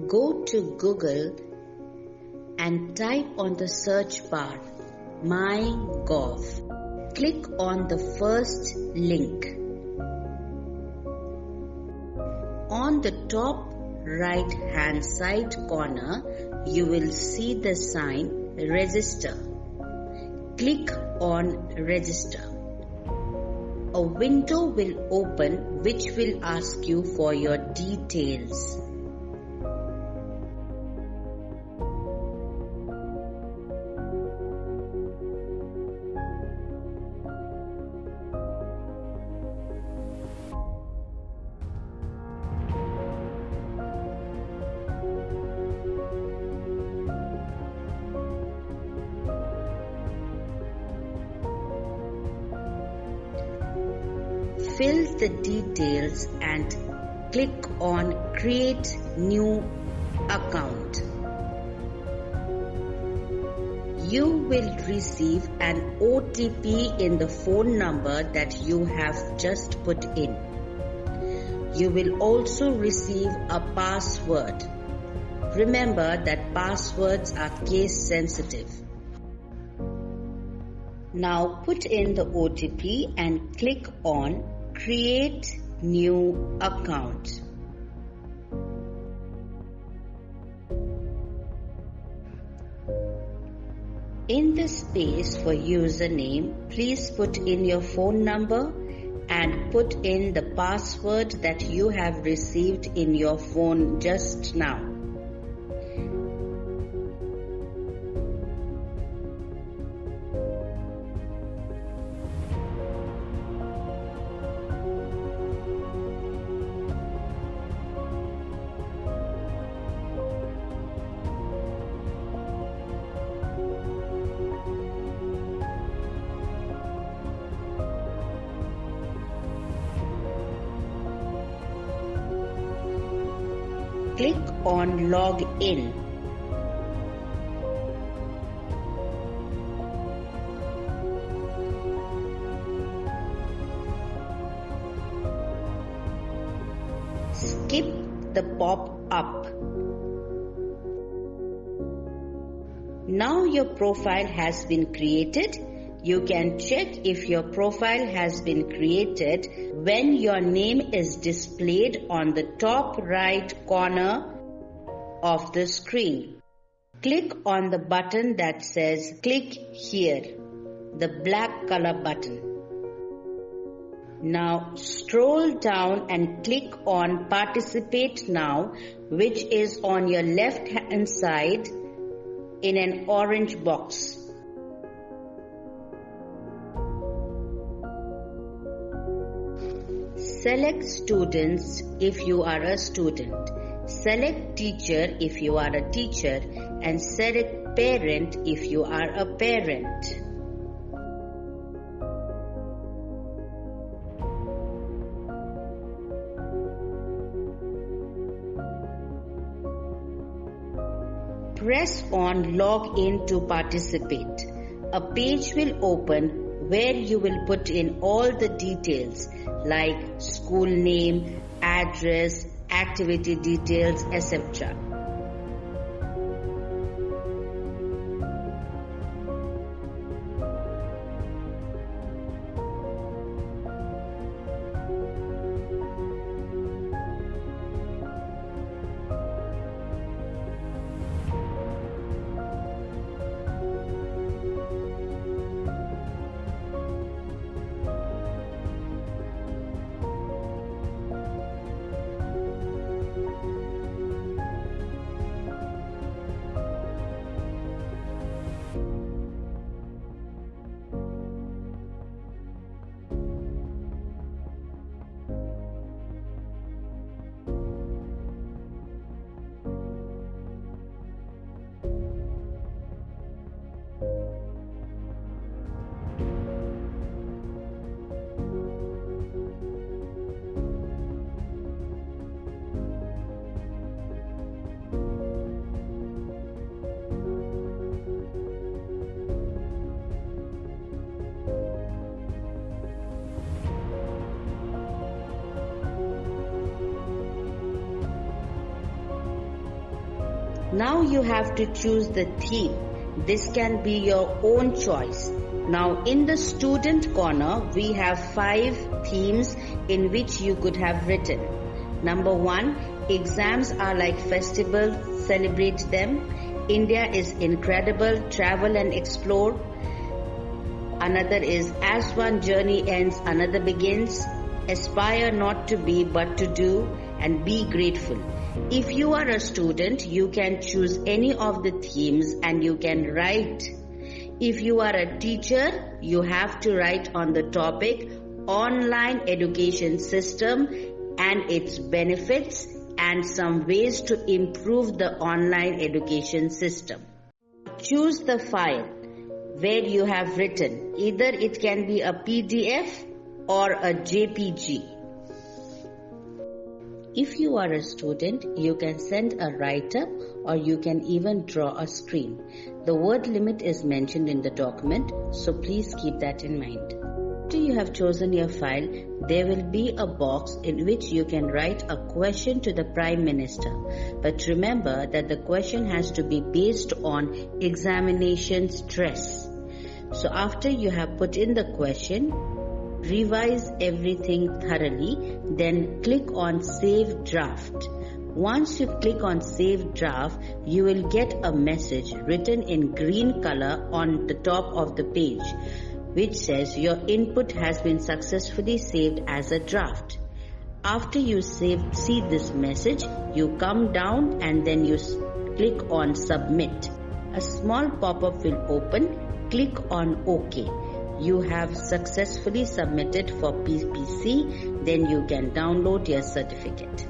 Go to Google and type on the search bar MyGov. Click on the first link. On the top right hand side corner, you will see the sign Register. Click on Register. A window will open which will ask you for your details. Fill the details and click on Create New Account. You will receive an OTP in the phone number that you have just put in. You will also receive a password. Remember that passwords are case sensitive. Now put in the OTP and click on Create New Account. In the space for username, please put in your phone number and put in the password that you have received in your phone just now. Click on Log In. Skip the pop-up. Now your profile has been created. You can check if your profile has been created when your name is displayed on the top right corner of the screen. Click on the button that says Click Here, the black color button. Now scroll down and click on Participate Now, which is on your left hand side in an orange box. Select Students if you are a student. Select Teacher if you are a teacher, and select Parent if you are a parent. Press on Log In to participate. A page will open where you will put in all the details like school name, address, activity details, etc. Now you have to choose the theme. This can be your own choice. Now in the student corner, we have 5 themes in which you could have written. Number 1, exams are like festivals, celebrate them. India is incredible, travel and explore. Another is, as one journey ends, another begins. Aspire not to be but to do, and be grateful. If you are a student, you can choose any of the themes and you can write. If you are a teacher, you have to write on the topic online education system and its benefits and some ways to improve the online education system. Choose the file where you have written. Either it can be a PDF or a JPG. If you are a student, you can send a write-up or you can even draw a screen. The word limit is mentioned in the document, so please keep that in mind. After you have chosen your file, there will be a box in which you can write a question to the Prime Minister. But remember that the question has to be based on examination stress. So after you have put in the question, revise everything thoroughly, then click on Save Draft. Once you click on Save Draft, you will get a message written in green color on the top of the page, which says your input has been successfully saved as a draft. After you see this message, you come down and then you click on Submit. A small pop-up will open. Click on OK. You have successfully submitted for PPC, then you can download your certificate.